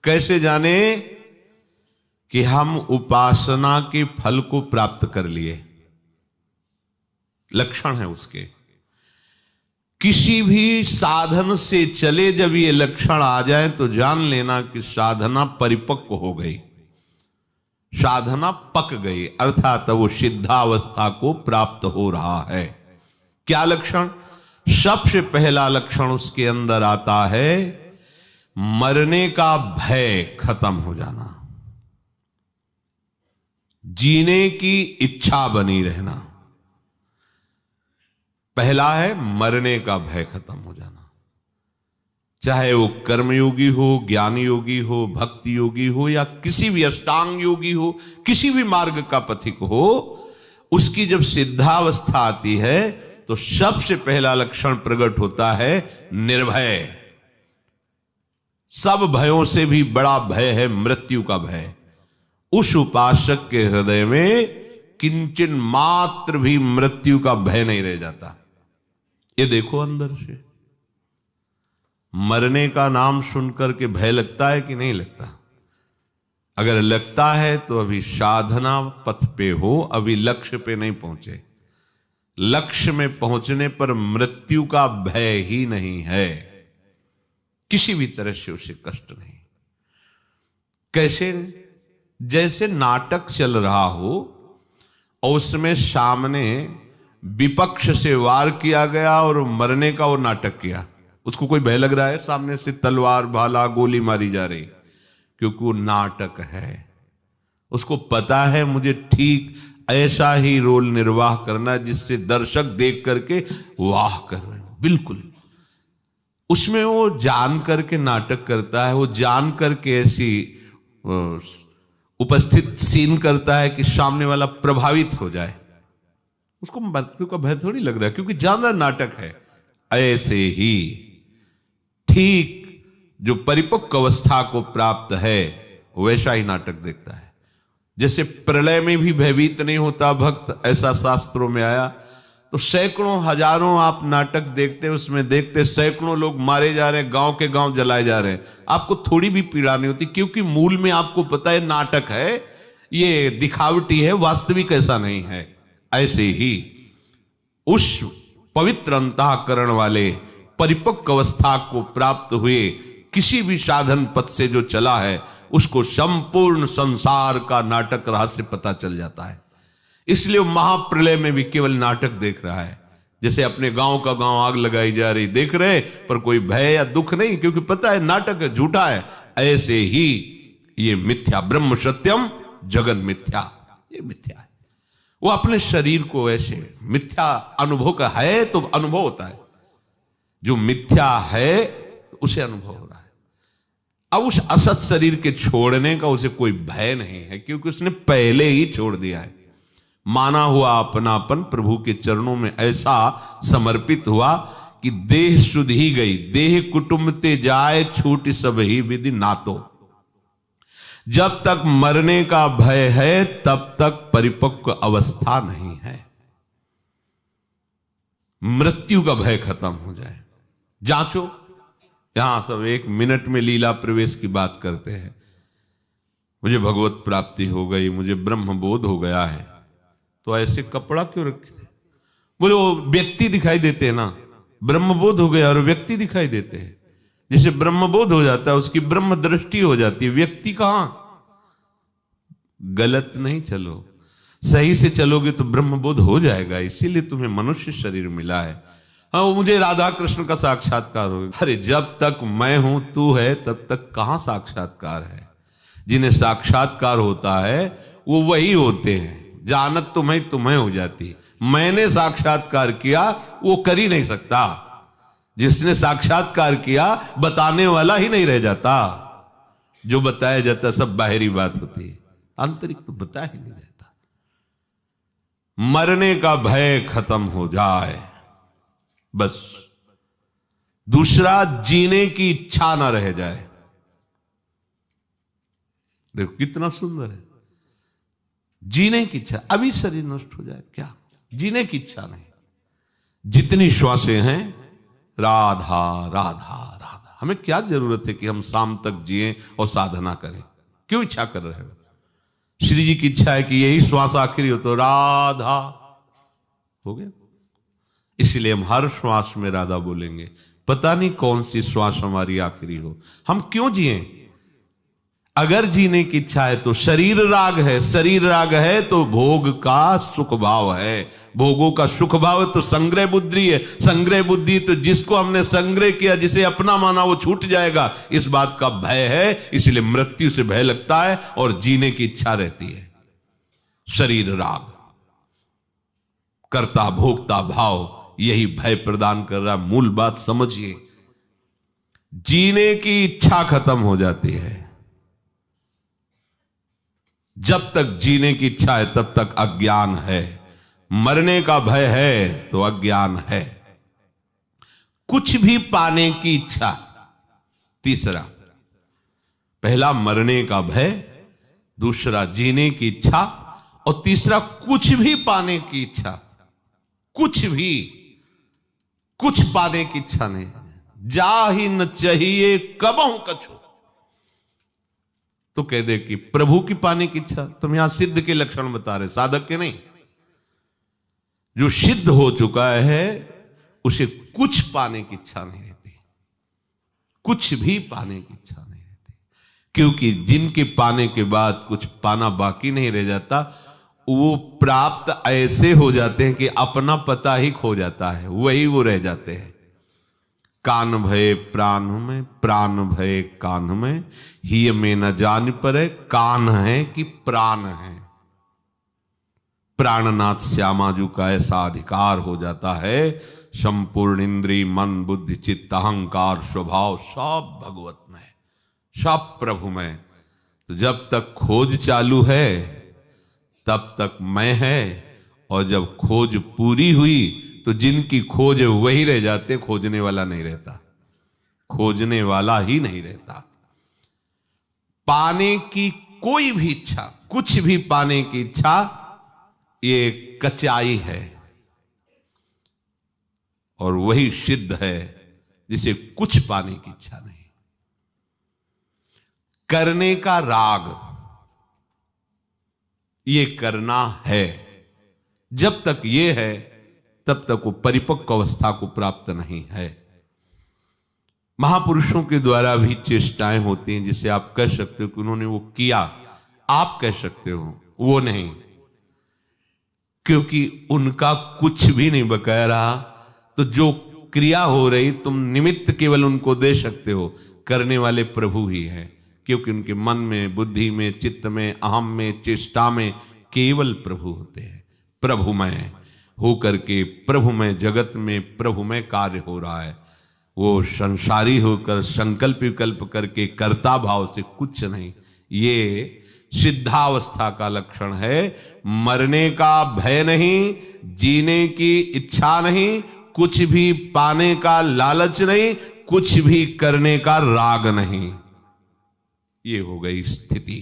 कैसे जाने कि हम उपासना के फल को प्राप्त कर लिए? लक्षण है उसके। किसी भी साधन से चले जब ये लक्षण आ जाए तो जान लेना कि साधना परिपक्व हो गई, साधना पक गई, अर्थात वो सिद्धावस्था को प्राप्त हो रहा है। क्या लक्षण? सबसे पहला लक्षण उसके अंदर आता है मरने का भय खत्म हो जाना, जीने की इच्छा बनी रहना। पहला है मरने का भय खत्म हो जाना, चाहे वो कर्मयोगी हो, ज्ञान योगी हो, भक्ति योगी हो, या किसी भी अष्टांग योगी हो, किसी भी मार्ग का पथिक हो, उसकी जब सिद्धावस्था आती है तो सबसे पहला लक्षण प्रकट होता है निर्भय। सब भयों से भी बड़ा भय है मृत्यु का भय। उस उपासक के हृदय में किंचन मात्र भी मृत्यु का भय नहीं रह जाता। ये देखो अंदर से मरने का नाम सुनकर के भय लगता है कि नहीं लगता? अगर लगता है तो अभी साधना पथ पे हो, अभी लक्ष्य पे नहीं पहुंचे। लक्ष्य में पहुंचने पर मृत्यु का भय ही नहीं है, किसी भी तरह से उसे कष्ट नहीं। कैसे? जैसे नाटक चल रहा हो और उसमें सामने विपक्ष से वार किया गया और मरने का वो नाटक किया, उसको कोई भय लग रहा है? सामने से तलवार भाला गोली मारी जा रही, क्योंकि वो नाटक है। उसको पता है मुझे ठीक ऐसा ही रोल निर्वाह करना जिससे दर्शक देख करके वाह कर रहे हैं। बिल्कुल उसमें वो जान करके नाटक करता है, वो जान करके ऐसी उपस्थित सीन करता है कि सामने वाला प्रभावित हो जाए। उसको मृत्यु का भय थोड़ी लग रहा है, क्योंकि जान रहा नाटक है। ऐसे ही ठीक जो परिपक्व अवस्था को प्राप्त है वैसा ही नाटक देखता है। जैसे प्रलय में भी भयभीत नहीं होता भक्त, ऐसा शास्त्रों में आया। तो सैकड़ों हजारों आप नाटक देखते, उसमें देखते सैकड़ों लोग मारे जा रहे हैं, गांव के गांव जलाए जा रहे हैं, आपको थोड़ी भी पीड़ा नहीं होती, क्योंकि मूल में आपको पता है नाटक है, ये दिखावटी है, वास्तविक ऐसा नहीं है। ऐसे ही उस पवित्र अंतःकरण वाले परिपक्व अवस्था को प्राप्त हुए किसी भी साधन पथ से जो चला है, उसको संपूर्ण संसार का नाटक रहस्य पता चल जाता है। इसलिए महाप्रलय में भी केवल नाटक देख रहा है। जैसे अपने गांव का गांव आग लगाई जा रही देख रहे, पर कोई भय या दुख नहीं, क्योंकि पता है नाटक है, झूठा है। ऐसे ही ये मिथ्या, ब्रह्म सत्यम जगन मिथ्या, ये मिथ्या है। वो अपने शरीर को ऐसे मिथ्या अनुभव का है तो अनुभव होता है, जो मिथ्या है तो उसे अनुभव हो रहा है। अब उस असत शरीर के छोड़ने का उसे कोई भय नहीं है, क्योंकि उसने पहले ही छोड़ दिया है। माना हुआ अपनापन प्रभु के चरणों में ऐसा समर्पित हुआ कि देह शुद्ध ही गई, देह कुटुंब ते जाए छूट सब ही विधि नातो। जब तक मरने का भय है तब तक परिपक्व अवस्था नहीं है। मृत्यु का भय खत्म हो जाए। जांचो, यहां सब 1 मिनट में लीला प्रवेश की बात करते हैं। मुझे भगवत प्राप्ति हो गई, मुझे ब्रह्म बोध हो गया है, तो ऐसे कपड़ा क्यों रखे? बोले वो व्यक्ति दिखाई देते हैं ना, ब्रह्मबोध हो गया और व्यक्ति दिखाई देते हैं। जिसे ब्रह्मबोध हो जाता है उसकी ब्रह्म दृष्टि हो जाती है, व्यक्ति कहां? गलत नहीं चलो, सही से चलोगे तो ब्रह्मबोध हो जाएगा। इसीलिए तुम्हें मनुष्य शरीर मिला है। हाँ, वो मुझे राधा कृष्ण का साक्षात्कार हो गया। अरे जब तक मैं हूं तू है तब तक कहां साक्षात्कार है? जिन्हें साक्षात्कार होता है वो वही होते हैं। जानत तुम्हें हो जाती। मैंने साक्षात्कार किया वो कर ही नहीं सकता। जिसने साक्षात्कार किया बताने वाला ही नहीं रह जाता। जो बताया जाता सब बाहरी बात होती है, आंतरिक तो बता ही नहीं जाता। मरने का भय खत्म हो जाए बस। दूसरा, जीने की इच्छा ना रह जाए। देखो कितना सुंदर है। जीने की इच्छा, अभी शरीर नष्ट हो जाए क्या, जीने की इच्छा नहीं। जितनी श्वासें हैं राधा राधा राधा, हमें क्या जरूरत है कि हम शाम तक जिए और साधना करें? क्यों इच्छा कर रहे हो? श्री जी की इच्छा है कि यही श्वास आखिरी हो तो राधा हो गया। इसलिए हम हर श्वास में राधा बोलेंगे। पता नहीं कौन सी श्वास हमारी आखिरी हो, हम क्यों जिए? अगर जीने की इच्छा है तो शरीर राग है, शरीर राग है तो भोग का सुख भाव है, भोगों का सुख भाव है तो संग्रह बुद्धि है, संग्रह बुद्धि तो जिसको हमने संग्रह किया, जिसे अपना माना वो छूट जाएगा, इस बात का भय है। इसलिए मृत्यु से भय लगता है और जीने की इच्छा रहती है। शरीर राग, कर्ता भोक्ता भाव, यही भय प्रदान कर रहा। मूल बात समझिए, जीने की इच्छा खत्म हो जाती है। जब तक जीने की इच्छा है तब तक अज्ञान है, मरने का भय है तो अज्ञान है। कुछ भी पाने की इच्छा, तीसरा, पहला मरने का भय, दूसरा जीने की इच्छा, और तीसरा कुछ भी पाने की इच्छा। कुछ भी, कुछ पाने की इच्छा नहीं, जा ही न चाहिए कबहू कछु, तो कह दे कि प्रभु की पाने की इच्छा। तुम यहां सिद्ध के लक्षण बता रहे, साधक के नहीं। जो सिद्ध हो चुका है उसे कुछ पाने की इच्छा नहीं रहती, कुछ भी पाने की इच्छा नहीं रहती, क्योंकि जिनके पाने के बाद कुछ पाना बाकी नहीं रह जाता, वो प्राप्त ऐसे हो जाते हैं कि अपना पता ही खो जाता है, वही वो रह जाते हैं। कान भय प्राण में, प्राण भय कान में, ही में न जान परे, कान है कि प्राण है। प्राणनाथ श्यामाजू का ऐसा अधिकार हो जाता है, संपूर्ण इंद्री मन बुद्धि चित्त अहंकार स्वभाव सब भगवत में, सब प्रभु में। तो जब तक खोज चालू है तब तक मैं है, और जब खोज पूरी हुई तो जिनकी खोज है वही रह जाते, खोजने वाला नहीं रहता, खोजने वाला ही नहीं रहता। पाने की कोई भी इच्छा, कुछ भी पाने की इच्छा, ये कचाई है, और वही सिद्ध है जिसे कुछ पाने की इच्छा नहीं। करने का राग, ये करना है, जब तक ये है तब तक वो परिपक्व अवस्था को प्राप्त नहीं है। महापुरुषों के द्वारा भी चेष्टाएं होती हैं, जिसे आप कह सकते हो कि उन्होंने वो किया, आप कह सकते हो वो नहीं, क्योंकि उनका कुछ भी नहीं बकाया रहा। तो जो क्रिया हो रही, तुम निमित्त केवल उनको दे सकते हो, करने वाले प्रभु ही हैं, क्योंकि उनके मन में, बुद्धि में, चित्त में, अहम में, चेष्टा में केवल प्रभु होते हैं। प्रभुमय होकर के, प्रभुमय जगत में प्रभुमय कार्य हो रहा है। वो संसारी होकर संकल्प विकल्प करके कर्ता भाव से कुछ नहीं। ये सिद्धावस्था का लक्षण है। मरने का भय नहीं, जीने की इच्छा नहीं, कुछ भी पाने का लालच नहीं, कुछ भी करने का राग नहीं। ये हो गई स्थिति।